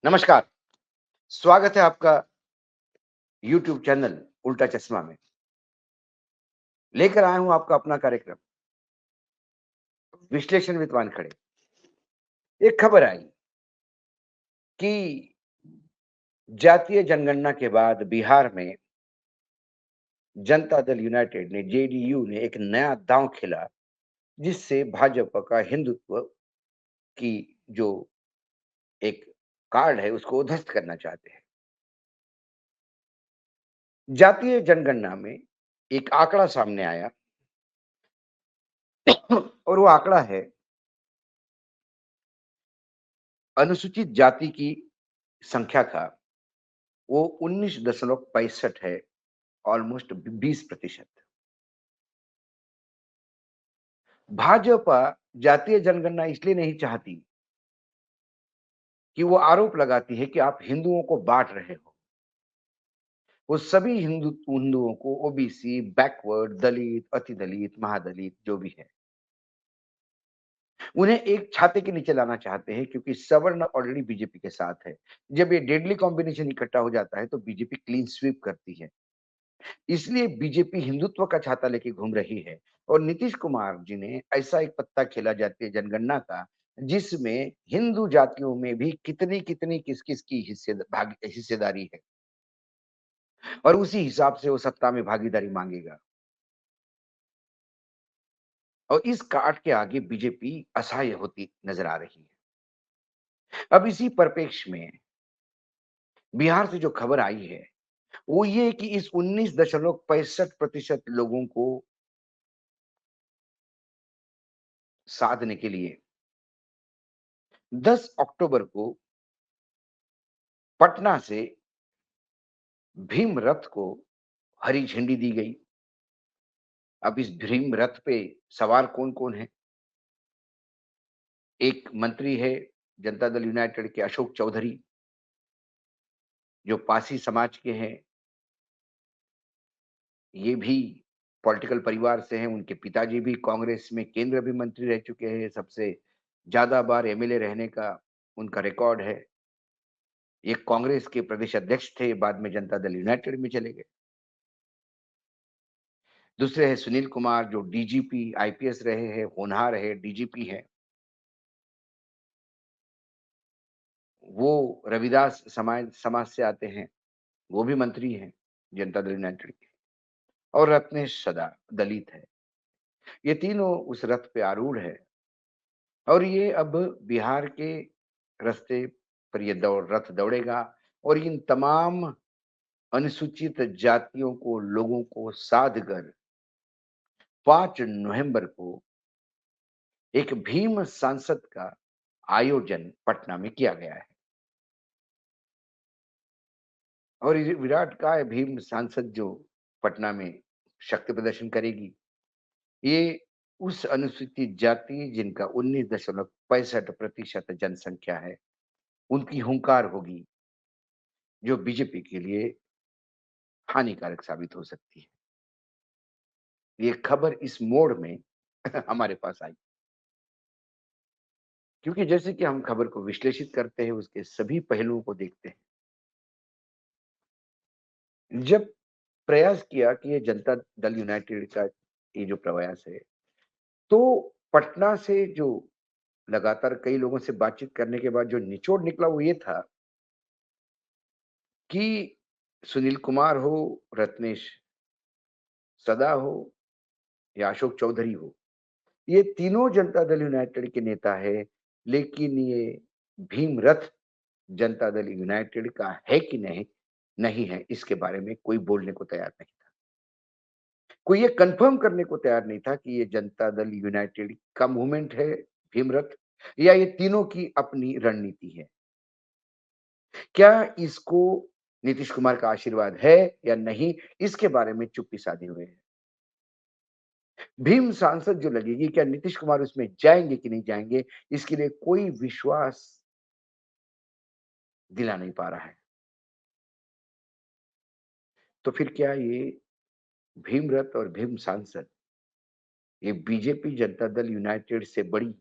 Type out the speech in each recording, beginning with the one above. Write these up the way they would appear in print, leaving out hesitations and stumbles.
नमस्कार, स्वागत है आपका यूट्यूब चैनल उल्टा चश्मा में। लेकर आया हूँ आपका अपना कार्यक्रम विश्लेषण विद वानखड़े। एक खबर आई कि जातीय जनगणना के बाद बिहार में जनता दल यूनाइटेड ने जेडीयू ने एक नया दांव खेला, जिससे भाजपा का हिंदुत्व की जो एक कार्ड है उसको वो ध्वस्त करना चाहते हैं। जातीय जनगणना में एक आंकड़ा सामने आया और वो आंकड़ा है अनुसूचित जाति की संख्या का। वो 19.65 है, ऑलमोस्ट 20%। भाजपा जातीय जनगणना इसलिए नहीं चाहती कि वो आरोप लगाती है कि आप हिंदुओं को बाँट रहे हो। वो सभी हिंदुओं को ओबीसी, बैकवर्ड, दलित, अति दलित, महादलित जो भी है, उन्हें एक छाते के नीचे लाना चाहते हैं, क्योंकि सवर्ण ऑलरेडी बीजेपी के साथ है। जब ये डेडली कॉम्बिनेशन इकट्ठा हो जाता है तो बीजेपी क्लीन स्वीप करती है। इसलिए बीजेपी हिंदुत्व का छाता लेके घूम रही है और नीतीश कुमार जी ने ऐसा एक पत्ता खेला जातीय जनगणना का, जिसमें हिंदू जातियों में भी कितनी किस-किस की हिस्सेदारी है और उसी हिसाब से वो सत्ता में भागीदारी मांगेगा। और इस काट के आगे बीजेपी असहाय होती नजर आ रही है। अब इसी परिप्रेक्ष्य में बिहार से जो खबर आई है, वो ये कि इस 19.65% लोगों को साधने के लिए 10 अक्टूबर को पटना से भीम रथ को हरी झंडी दी गई। अब इस भीम रथ पे सवार कौन-कौन है? एक मंत्री है जनता दल यूनाइटेड के अशोक चौधरी, जो पासी समाज के हैं। ये भी पॉलिटिकल परिवार से हैं। उनके पिताजी भी कांग्रेस में केंद्र भी मंत्री रह चुके हैं। सबसे ज़्यादा बार एमएलए रहने का उनका रिकॉर्ड है। ये कांग्रेस के प्रदेश अध्यक्ष थे, बाद में जनता दल यूनाइटेड में चले गए। दूसरे हैं सुनील कुमार, जो डीजीपी आईपीएस रहे हैं, होनहार है, डीजीपी हैं। वो रविदास समाज समाज से आते हैं, वो भी मंत्री हैं जनता दल यूनाइटेड के। और रत्नेश सदा दलित है। ये तीनों उस रथ पे आरूढ़ है और ये अब बिहार के रास्ते पर ये रथ दौड़ेगा और इन तमाम अनुसूचित जातियों को, लोगों को साध कर 5 नवंबर को एक भीम सांसद का आयोजन पटना में किया गया है। और ये विराट काय भीम सांसद जो पटना में शक्ति प्रदर्शन करेगी, ये उस अनुसूचित जाति जिनका 19.65% जनसंख्या है, उनकी हुंकार होगी, जो बीजेपी के लिए हानिकारक साबित हो सकती है। ये खबर इस मोड़ में हमारे पास आई, क्योंकि जैसे कि हम खबर को विश्लेषित करते हैं, उसके सभी पहलुओं को देखते हैं। जब प्रयास किया कि ये जनता दल यूनाइटेड का ये जो प्रयास है, तो पटना से जो लगातार कई लोगों से बातचीत करने के बाद जो निचोड़ निकला वो ये था कि सुनील कुमार हो, रत्नेश सदा हो या अशोक चौधरी हो, ये तीनों जनता दल यूनाइटेड के नेता है, लेकिन ये भीम रथ जनता दल यूनाइटेड का है कि नहीं, नहीं है, इसके बारे में कोई बोलने को तैयार नहीं था। कोई ये कन्फर्म करने को तैयार नहीं था कि ये जनता दल यूनाइटेड का मूवमेंट है भीम रथ, या ये तीनों की अपनी रणनीति है। क्या इसको नीतीश कुमार का आशीर्वाद है या नहीं, इसके बारे में चुप्पी साधे हुए हैं। भीम सांसद जो लगेगी, क्या नीतीश कुमार उसमें जाएँगे कि नहीं जाएँगे, इसके लिए कोई विश्वास दिला नहीं पा रहा है। तो फिर क्या ये भीम रथ और भीम सांसद, ये बीजेपी जनता दल यूनाइटेड से बड़ी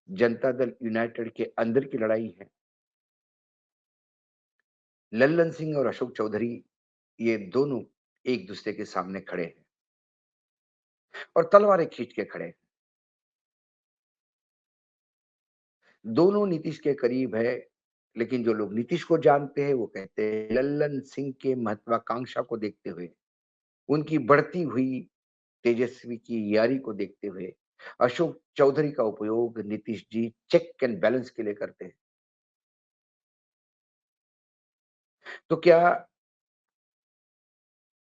जनता दल यूनाइटेड के अंदर की लड़ाई है? लल्लन सिंह और अशोक चौधरी ये दोनों एक दूसरे के सामने खड़े हैं और तलवारें खींच के खड़े हैं। दोनों नीतीश के करीब है, लेकिन जो लोग नीतीश को जानते हैं वो कहते हैं लल्लन सिंह के महत्वाकांक्षा को देखते हुए, उनकी बढ़ती हुई तेजस्वी की यारी को देखते हुए अशोक चौधरी का उपयोग Nitish ji check and balance के लिए करते हैं। तो क्या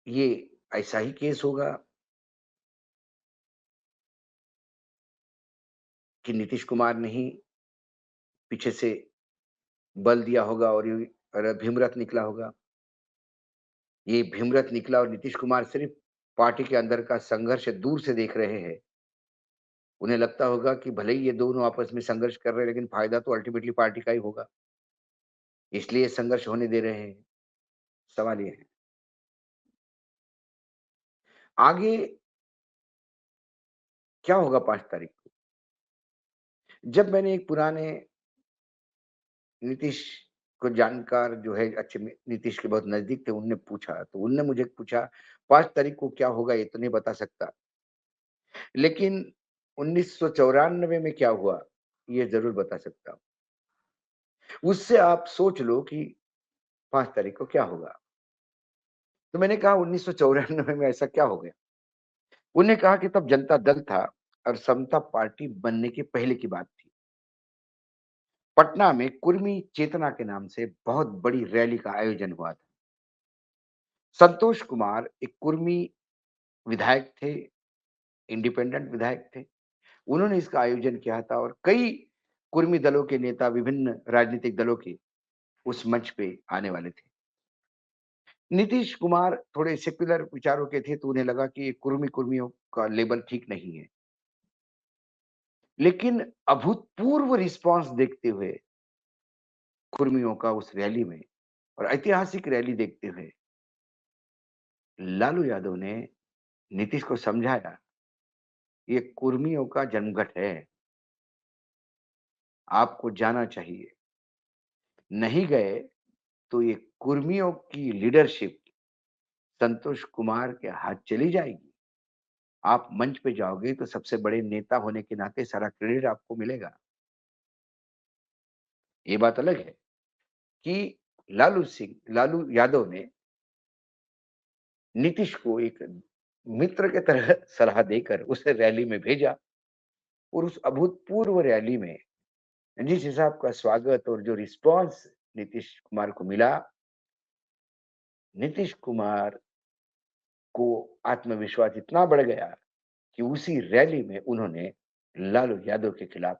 ये ऐसा ही केस होगा कि नीतीश कुमार ने ही पीछे से बल दिया होगा और ये भीमरथ निकला होगा? ये भीमरथ निकला और नीतीश कुमार सिर्फ पार्टी के अंदर का संघर्ष दूर से देख रहे हैं। उन्हें लगता होगा कि भले ही ये दोनों आपस में संघर्ष कर रहे हैं, लेकिन फायदा तो अल्टीमेटली पार्टी का ही होगा। इसलिए संघर्ष होने दे रहे हैं। सवाल ये है। आगे क्या होगा 5 तारीख को? जब मैंने एक पुराने नीतीश को जानकार जो है अच्छे में नीतीश के बहुत नज़दीक थे, उनने पूछा, तो उनने मुझे पूछा 5 तारीख को क्या होगा ये तो नहीं बता सकता। लेकिन 1994 में क्या हुआ, ये ज़रूर बता सकता हूँ। उससे आप सोच लो कि 5 तारीख को क्या होगा? तो मैंने कहा 1994 में ऐसा क्या हो गया? उन्होंने कहा कि तब जनता दल था और समता पार्टी बनने के पहले की बात थी। पटना में कुर्मी चेतना के नाम से बहुत बड़ी रैली का आयोजन हुआ था। संतोष कुमार एक कुर्मी विधायक थे, इंडिपेंडेंट विधायक थे। उन्होंने इसका आयोजन किया था और कई कुर्मी दलों के नेता विभिन्न राजनीतिक दलों के उस मंच पे आने वाले थे। नीतीश कुमार थोड़े सेक्युलर विचारों के थे, तो उन्हें लगा कि कुर्मियों का लेबल ठीक नहीं है। लेकिन अभूतपूर्व रिस्पॉन्स देखते हुए कुर्मियों का उस रैली में और ऐतिहासिक रैली देखते हुए लालू यादव ने नीतीश को समझाया, ये कुर्मियों का जन्मघट है, आपको जाना चाहिए। नहीं गए तो ये कुर्मियों की लीडरशिप संतोष कुमार के हाथ चली जाएगी। आप मंच पे जाओगे तो सबसे बड़े नेता होने के नाते सारा क्रेडिट आपको मिलेगा। ये बात अलग है कि लालू यादव ने नीतीश को एक मित्र के तरह सलाह देकर उसे रैली में भेजा और उस अभूतपूर्व रैली में जिस हिसाब का स्वागत और जो रिस्पॉन्स नीतीश कुमार को मिला, नीतीश कुमार को आत्मविश्वास इतना बढ़ गया कि उसी रैली में उन्होंने लालू यादव के खिलाफ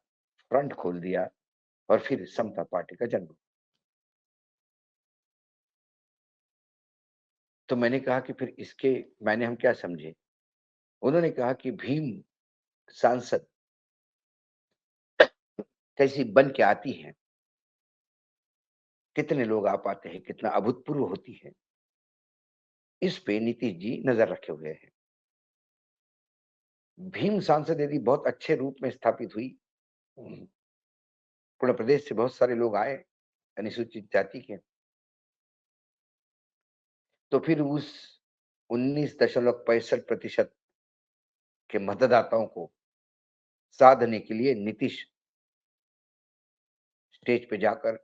फ्रंट खोल दिया और फिर समता पार्टी का जन्म। तो मैंने कहा कि फिर इसके मायने हम क्या समझे? उन्होंने कहा कि भीम सांसद कैसी बन के आती हैं, कितने लोग आ पाते हैं, कितना अभूतपूर्व होती है, इस पे नीतीश जी नज़र रखे हुए हैं। भीम सांसद यदि बहुत अच्छे रूप में स्थापित हुई, पूरे प्रदेश से बहुत सारे लोग आए, अनुसूचित जाति के, तो फिर उस 19.65% के मतदाताओं को साधने के लिए नीतीश स्टेज पे जाकर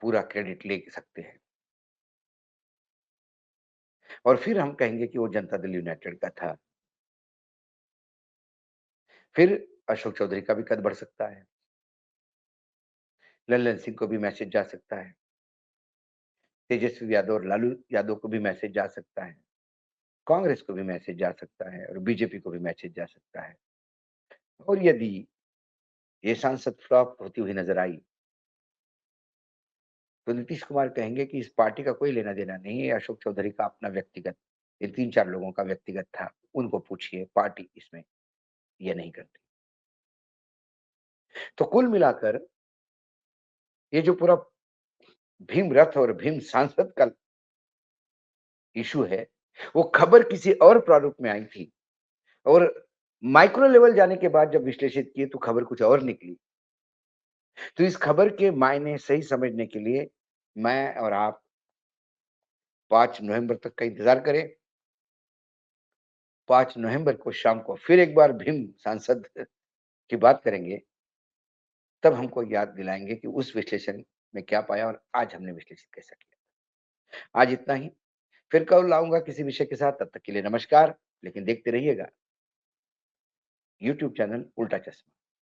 पूरा क्रेडिट ले सकते हैं और फिर हम कहेंगे कि वो जनता दल यूनाइटेड का था। फिर अशोक चौधरी का भी कद बढ़ सकता है, लल्लन सिंह को भी मैसेज जा सकता है, तेजस्वी यादव और लालू यादव को भी मैसेज जा सकता है, कांग्रेस को भी मैसेज जा सकता है और बीजेपी को भी मैसेज जा सकता है। और यदि ये सांसद फ्लॉप होती हुई नजर आई, तो नीतीश कुमार कहेंगे कि इस पार्टी का कोई लेना-देना नहीं है, अशोक चौधरी का अपना व्यक्तिगत, इन 3-4 लोगों का व्यक्तिगत था, उनको पूछिए, पार्टी इसमें ये नहीं करती। तो कुल मिलाकर ये जो पूरा भीम रथ और भीम सांसद का इश्यू है, वो खबर किसी और प्रारूप में आई थी और माइक्रो लेवल जाने के बाद जब विश्लेषित किए तो खबर कुछ और निकली। तो इस खबर के मायने सही समझने के लिए मैं और आप 5 नवंबर तक का इंतज़ार करें। 5 नवंबर को शाम को फिर एक बार भीम सांसद की बात करेंगे, तब हमको याद दिलाएँगे कि उस विश्लेषण में क्या पाया और आज हमने विश्लेषित कैसा किया। आज इतना ही, फिर कल आऊँगा किसी विषय के साथ, तब तक के लिए नमस्कार। लेकिन देखते रहिएगा यूट्यूब चैनल उल्टा चश्मा।